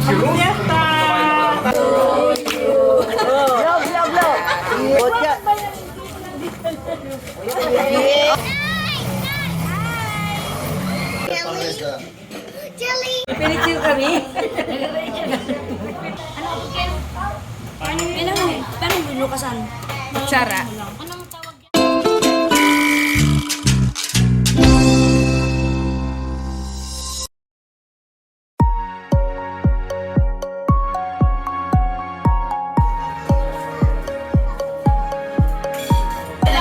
Fiesta! Vlog, vlog, vlog. Botya. Pinicture kami. Paano binukasan? Kutsara.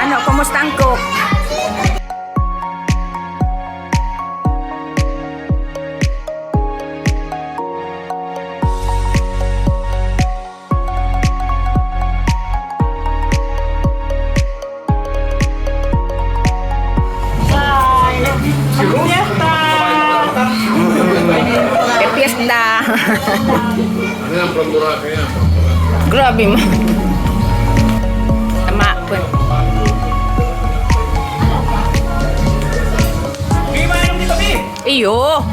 Ano, kumusta ang cook? Fiesta! Fiesta! Ano yan, from Boracay yan? Grabe mo. Tama po. Iyo.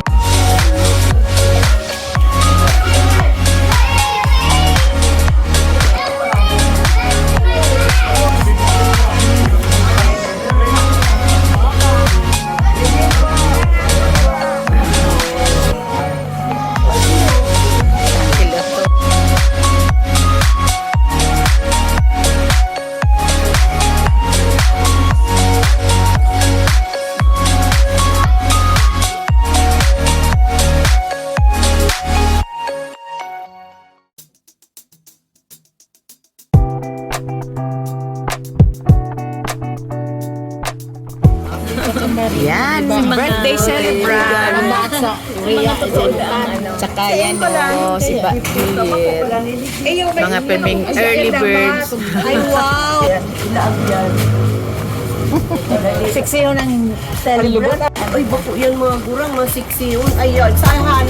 Yan, birthday celebrant. Tsaka yan o, si Bakit. Mga peming early birds. Ay, wow. Sexy yun ang celebrant. Ay, bako yan mga gurang, mga sexy yun. Ayun, sahan.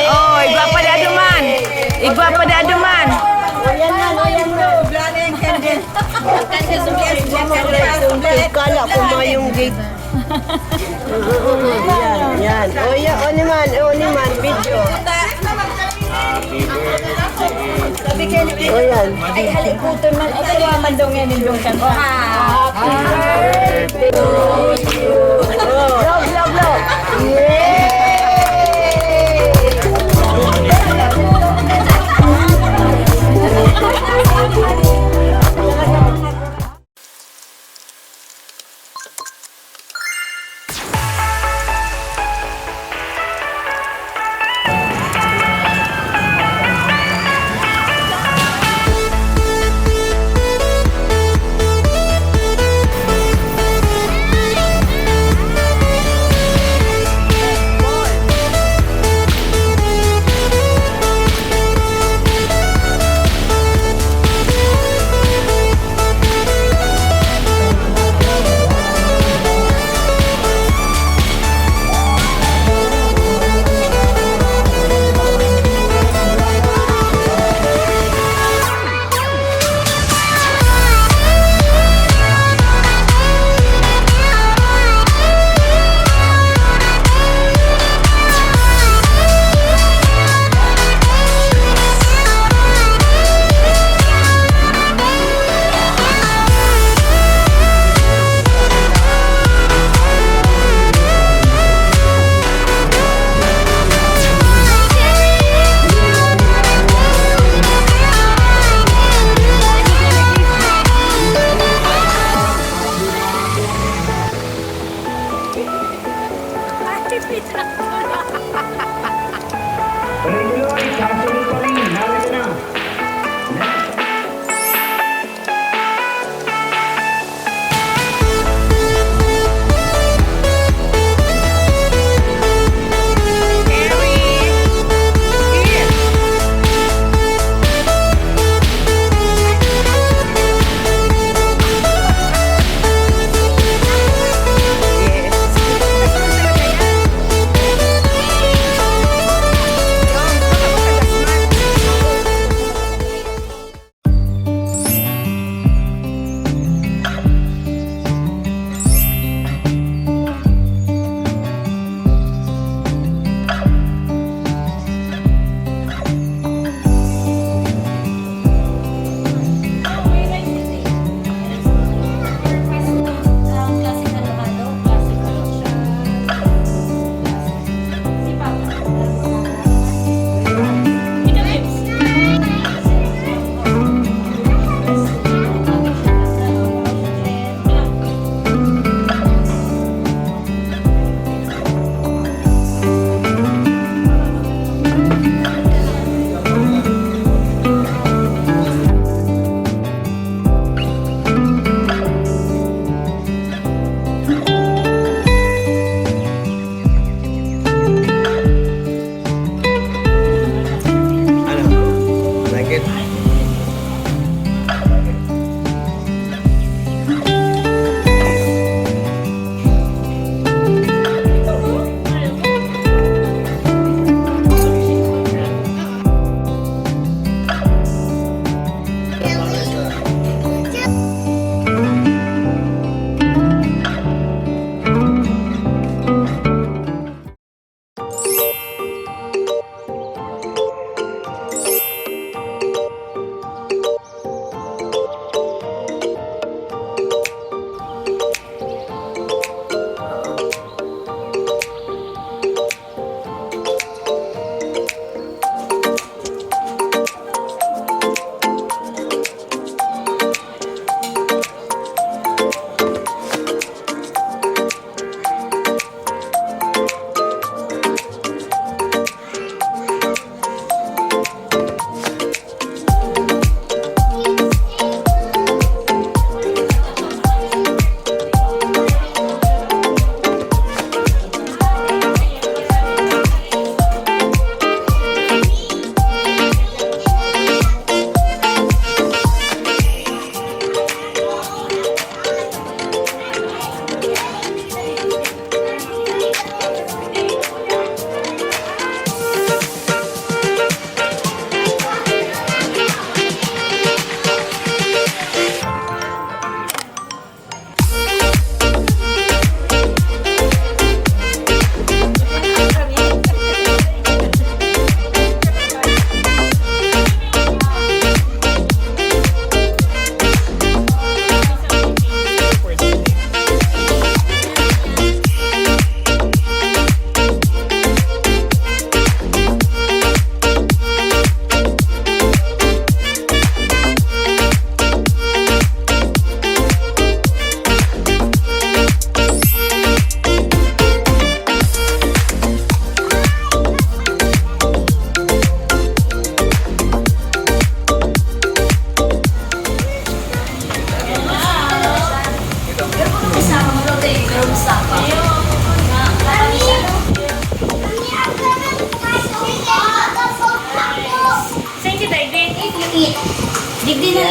Oh, igwa pa di aduman. Igwa pa di aduman. Kala ko mayong gate. Yan, yan. O naman, video. O yan. Ay, halikutan man. Ay, kaya mandong yan yung kanta. Happy birthday to you. Vlog, vlog, vlog. Yay! Tuloy-tuloy, kasunod pa rin. Narito na.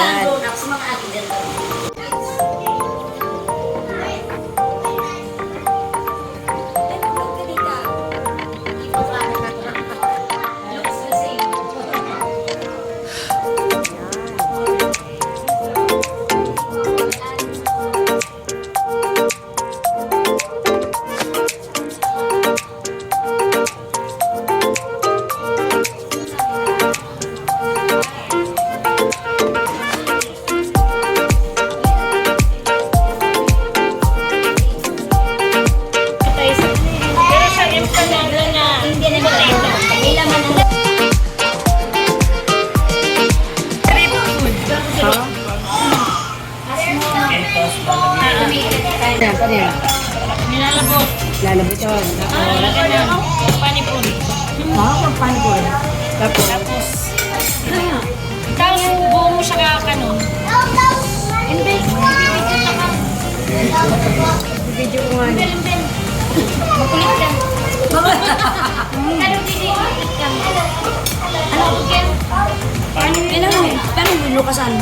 Yan. Pero sa empanada na hindi na potato. May laman ng nilalabot. Lalabot yun. Lalagyan ng panipuri. Panipon. Tapos, Tapos buo mo siya kakanon. Hindi. Bibigyan ka. video ko nga niya. Makulit ka. Ano dinihilig ka? Ano yan? Paano binukasan?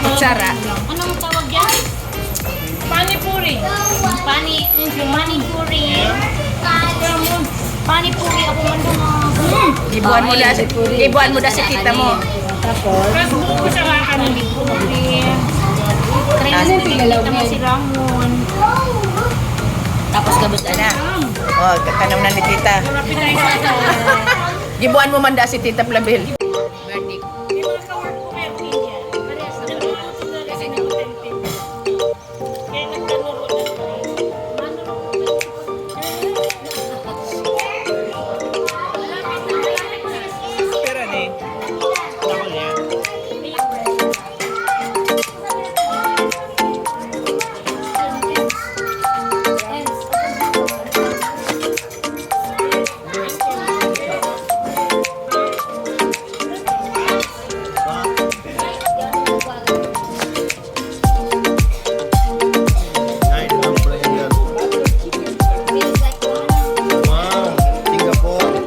Kutsara. Anong tawag yan? Panipuri. Panipuri. Panipuri ako man doon. Ibuan mo da si tita mo. Tapos, Tapos buo mo siya kakanon. Puri. Try Tapos mo pinilalaw mo si Ramon. Tapos gabos na. Oh, katanong na ni tita. Rapid tayo sa ito. Gibuan mo man da si tita Plabel. May mga kawork ko kayo India. Parehas na nagluluto na rin sa contented. Kaya nagtanuro na rin. Pero ni. Tawal yan. Wow, Singapore.